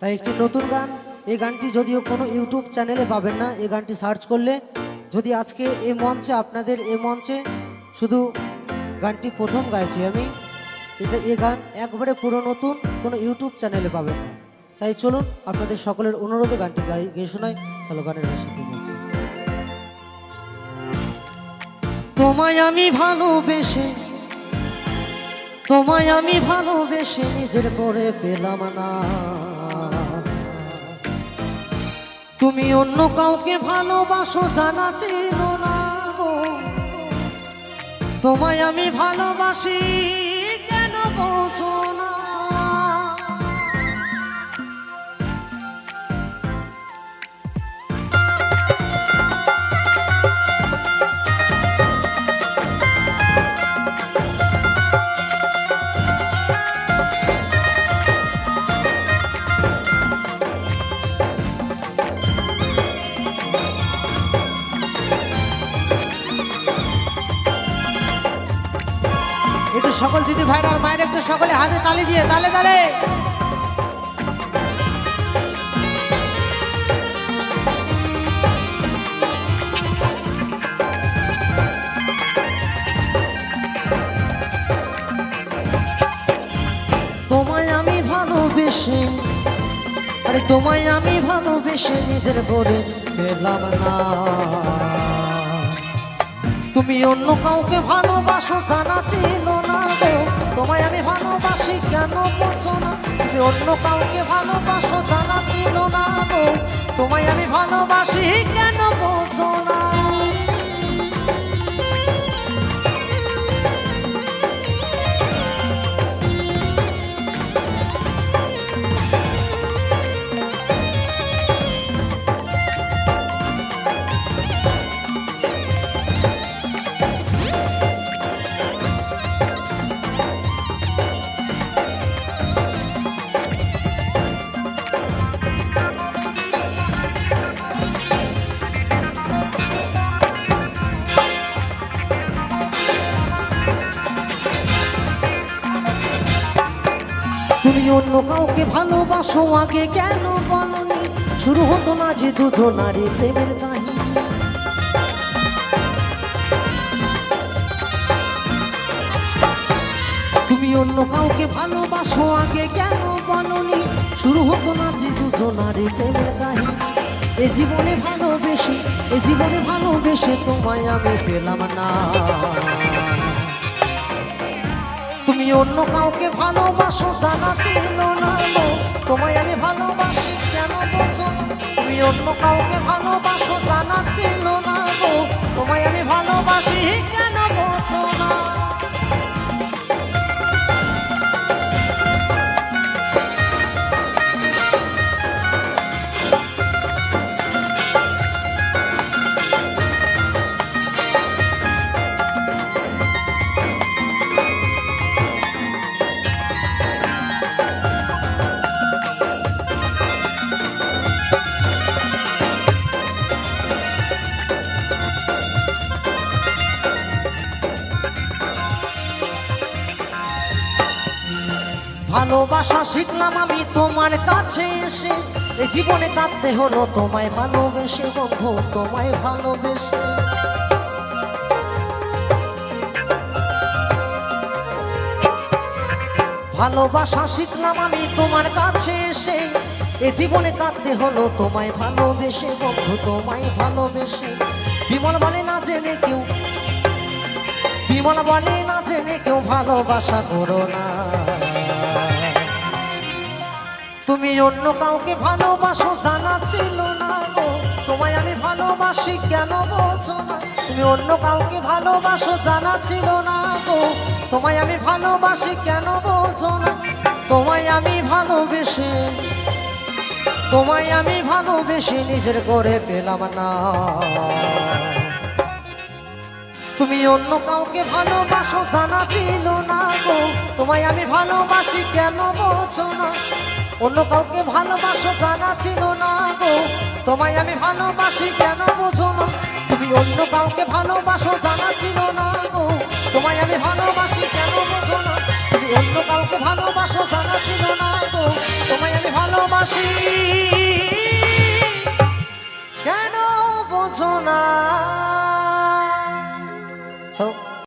তাই একটি নতুন গান। এই গানটি যদিও কোনো ইউটিউব চ্যানেলে পাবেন না, এই গানটি সার্চ করলে যদি আজকে এই মঞ্চে আপনাদের এই মঞ্চে শুধু গানটি প্রথম গাইছি আমি, এই গান একবারে পুরো নতুন, কোনো ইউটিউব চ্যানেলে পাবেন না। তাই চলুন আপনাদের সকলের অনুরোধে গানটি গেয়ে শোনাই। চলো গানের ভাষা বলছি। তোমায় আমি ভালোবেসে, তোমায় আমি ভালোবেসে নিজের করে পেলাম না, তুমি অন্য কাউকে ভালোবাসো জানা ছিল না গো। তোমায় আমি ভালোবাসি কেন বোঝো না, একটু সকল দিদি ভাইরা আর মায়ের একটু সকলে হাতে তালি দিয়ে তালে তালে। তোমায় আমি ভালোবেসে, আরে তোমায় আমি ভালোবেসে নিজের করে পেলাম না, তুমি অন্য কাউকে ভালোবাসো জানা ছিল না গো। তোমায় আমি ভালোবাসি কেন বোঝো না, তুমি অন্য কাউকে ভালোবাসো জানা ছিল না গো। তোমায় আমি ভালোবাসি কেন বোঝো না, তুমি অন্য কাউকে ভালোবাসো আগে কেন বলনি, শুরু হতো না যে দুজনারই প্রেমের কাহিনী। তুমি অন্য কাউকে ভালোবাসো আগে কেন বলনি, শুরু হতো না যে দুজনারই প্রেমের কাহিনী। এ জীবনে ভালোবেসে, এ জীবনে ভালোবেসে তোমায় আমি পেলাম না, তুমি অন্য কাউকে ভালোবাসো জানা ছিল না গো। তোমায় আমি ভালোবাসি কেন বোঝো না, তুমি অন্য কাউকে ভালোবাসো জানা ছিল না গো। তোমায় আমি ভালোবাসি কেন বোঝো না, ভালোবাসা শিখলাম আমি তোমার কাছে এসে, এই জীবনে কাঁদতে হলো তোমায় ভালোবেসে বন্ধু, তোমায় ভালোবেসে। ভালোবাসা শিখলাম আমি তোমার কাছে এসে, এই জীবনে কাঁদতে হলো তোমায় ভালোবেসে বন্ধু, তোমায় ভালোবেসে। বিমল বলে না জেনে কেউ, বিমল বলে না জেনে কেউ ভালোবাসা করো না, তুমি অন্য কাউকে ভালোবাসো জানা ছিল না গো। তোমায় আমি ভালোবাসি কেন বোঝো না, তুমি অন্য কাউকে ভালোবাসো জানা ছিল না গো। তোমায় আমি ভালোবাসি কেন বোঝো না, তোমায় আমি ভালোবেসে, তোমায় আমি ভালোবেসে নিজের করে পেলাম না, তুমি অন্য কাউকে ভালোবাসো জানা ছিল না গো। তোমায় আমি ভালোবাসি কেন বোঝো না, অন্য কাউকে ভালোবাসো জানা ছিল না গো। তোমায় আমি ভালোবাসি কেন বোঝো না, তুমি অন্য কাউকে ভালোবাসো জানা ছিল না গো। তোমায় আমি ভালোবাসি কেন বোঝো না, তুমি অন্য কাউকে ভালোবাসো জানা ছিল না গো। তোমায় আমি ভালোবাসি ভালোবাসি কেন বোঝো না